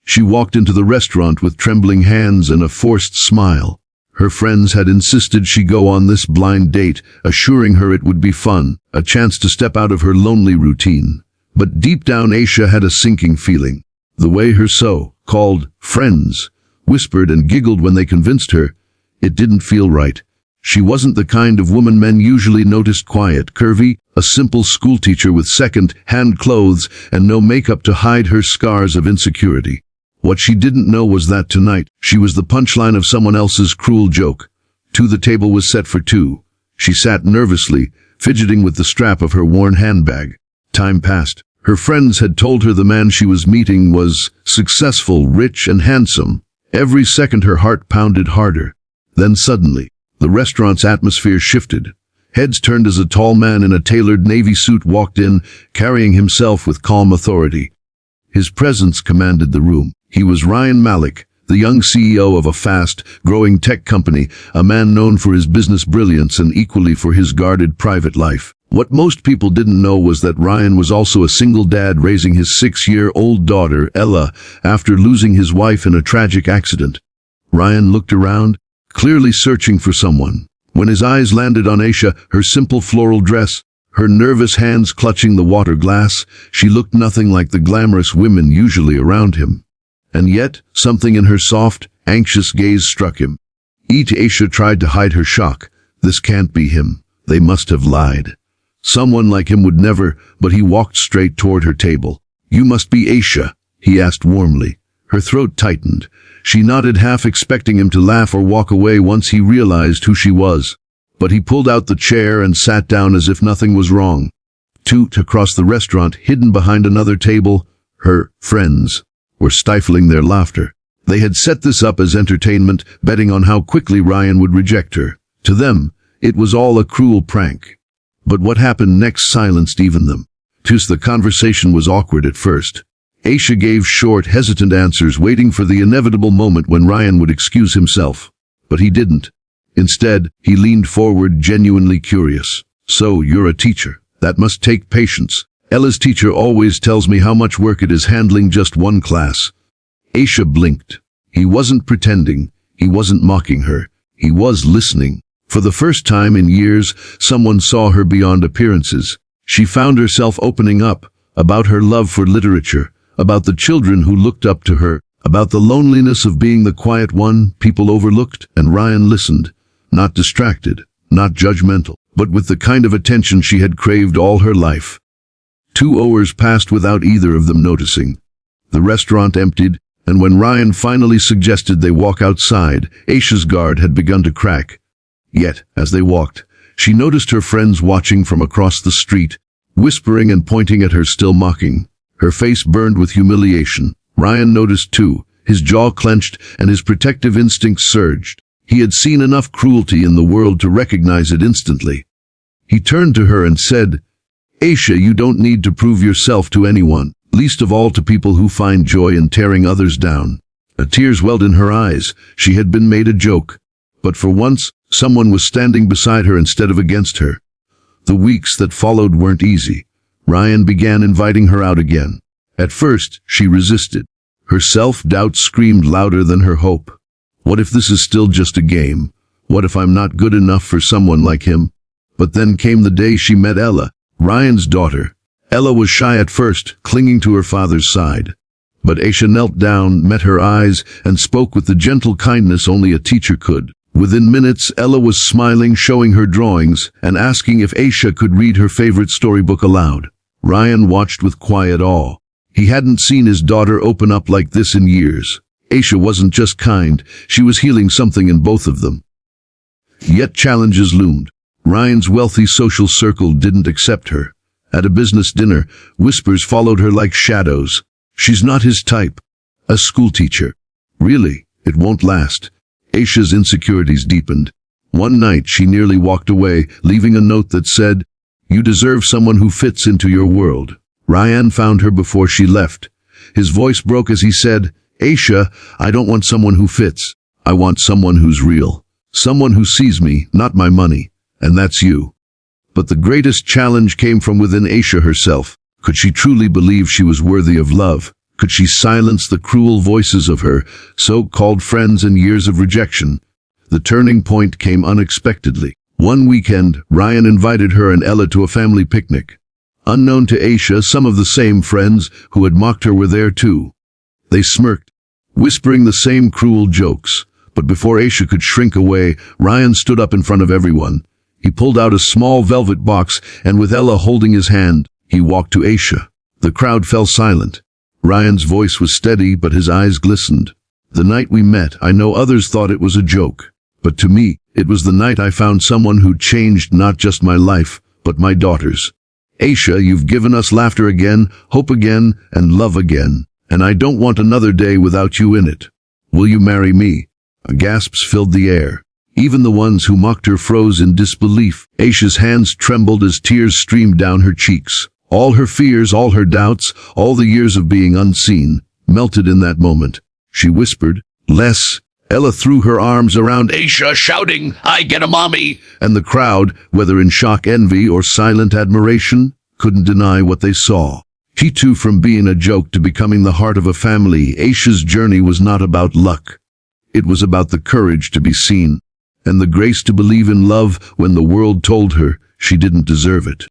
She walked into the restaurant with trembling hands and a forced smile. Her friends had insisted she go on this blind date, assuring her it would be fun, a chance to step out of her lonely routine. But deep down Aisha had a sinking feeling. The way her so-called friends whispered and giggled when they convinced her, it didn't feel right. She wasn't the kind of woman men usually noticed: quiet, curvy, a simple schoolteacher with second-hand clothes and no makeup to hide her scars of insecurity. What she didn't know was that tonight, she was the punchline of someone else's cruel joke. The table was set for two. She sat nervously, fidgeting with the strap of her worn handbag. Time passed. Her friends had told her the man she was meeting was successful, rich, and handsome. Every second her heart pounded harder. Then suddenly, the restaurant's atmosphere shifted. Heads turned as a tall man in a tailored navy suit walked in, carrying himself with calm authority. His presence commanded the room. He was Ryan Malik, the young CEO of a fast-growing tech company, a man known for his business brilliance and equally for his guarded private life. What most people didn't know was that Ryan was also a single dad raising his 6-year-old daughter, Ella, after losing his wife in a tragic accident. Ryan looked around, clearly searching for someone. When his eyes landed on Aisha, her simple floral dress, her nervous hands clutching the water glass, she looked nothing like the glamorous women usually around him. And yet, something in her soft, anxious gaze struck him. Aisha tried to hide her shock. This can't be him. They must have lied. Someone like him would never, but he walked straight toward her table. "You must be Aisha," he asked warmly. Her throat tightened. She nodded, half expecting him to laugh or walk away once he realized who she was. But he pulled out the chair and sat down as if nothing was wrong. Across the restaurant, hidden behind another table, her friends were stifling their laughter. They had set this up as entertainment, betting on how quickly Ryan would reject her. To them, it was all a cruel prank. But what happened next silenced even them. The conversation was awkward at first. Aisha gave short, hesitant answers, waiting for the inevitable moment when Ryan would excuse himself. But he didn't. Instead, he leaned forward, genuinely curious. "So, you're a teacher. That must take patience. Ella's teacher always tells me how much work it is handling just one class." Aisha blinked. He wasn't pretending. He wasn't mocking her. He was listening. For the first time in years, someone saw her beyond appearances. She found herself opening up, about her love for literature, about the children who looked up to her, about the loneliness of being the quiet one people overlooked. And Ryan listened, not distracted, not judgmental, but with the kind of attention she had craved all her life. 2 hours passed without either of them noticing. The restaurant emptied, and when Ryan finally suggested they walk outside, Aisha's guard had begun to crack. Yet, as they walked, she noticed her friends watching from across the street, whispering and pointing at her, still mocking. Her face burned with humiliation. Ryan noticed too. His jaw clenched and his protective instincts surged. He had seen enough cruelty in the world to recognize it instantly. He turned to her and said, "Aisha, you don't need to prove yourself to anyone, least of all to people who find joy in tearing others down." Tears welled in her eyes. She had been made a joke. But for once, someone was standing beside her instead of against her. The weeks that followed weren't easy. Ryan began inviting her out again. At first, she resisted. Her self-doubt screamed louder than her hope. What if this is still just a game? What if I'm not good enough for someone like him? But then came the day she met Ella, Ryan's daughter. Ella was shy at first, clinging to her father's side. But Aisha knelt down, met her eyes, and spoke with the gentle kindness only a teacher could. Within minutes, Ella was smiling, showing her drawings, and asking if Aisha could read her favorite storybook aloud. Ryan watched with quiet awe. He hadn't seen his daughter open up like this in years. Aisha wasn't just kind, she was healing something in both of them. Yet challenges loomed. Ryan's wealthy social circle didn't accept her. At a business dinner, whispers followed her like shadows. "She's not his type." A schoolteacher. Really, it won't last. Aisha's insecurities deepened. One night she nearly walked away, leaving a note that said, "You deserve someone who fits into your world." Ryan found her before she left. His voice broke as he said, "Aisha, I don't want someone who fits. I want someone who's real. Someone who sees me, not my money. And that's you." But the greatest challenge came from within Aisha herself. Could she truly believe she was worthy of love? Could she silence the cruel voices of her so-called friends and years of rejection? The turning point came unexpectedly. One weekend, Ryan invited her and Ella to a family picnic. Unknown to Aisha, some of the same friends who had mocked her were there too. They smirked, whispering the same cruel jokes. But before Aisha could shrink away, Ryan stood up in front of everyone. He pulled out a small velvet box, and with Ella holding his hand, he walked to Aisha. The crowd fell silent. Ryan's voice was steady, but his eyes glistened. "The night we met, I know others thought it was a joke. But to me, it was the night I found someone who changed not just my life, but my daughter's. Aisha, you've given us laughter again, hope again, and love again. And I don't want another day without you in it. Will you marry me?" Gasps filled the air. Even the ones who mocked her froze in disbelief. Aisha's hands trembled as tears streamed down her cheeks. All her fears, all her doubts, all the years of being unseen, melted in that moment. She whispered, "Les." Ella threw her arms around Aisha, shouting, "I get a mommy!" And the crowd, whether in shock, envy, or silent admiration, couldn't deny what they saw. She too, from being a joke to becoming the heart of a family. Aisha's journey was not about luck. It was about the courage to be seen, and the grace to believe in love when the world told her she didn't deserve it.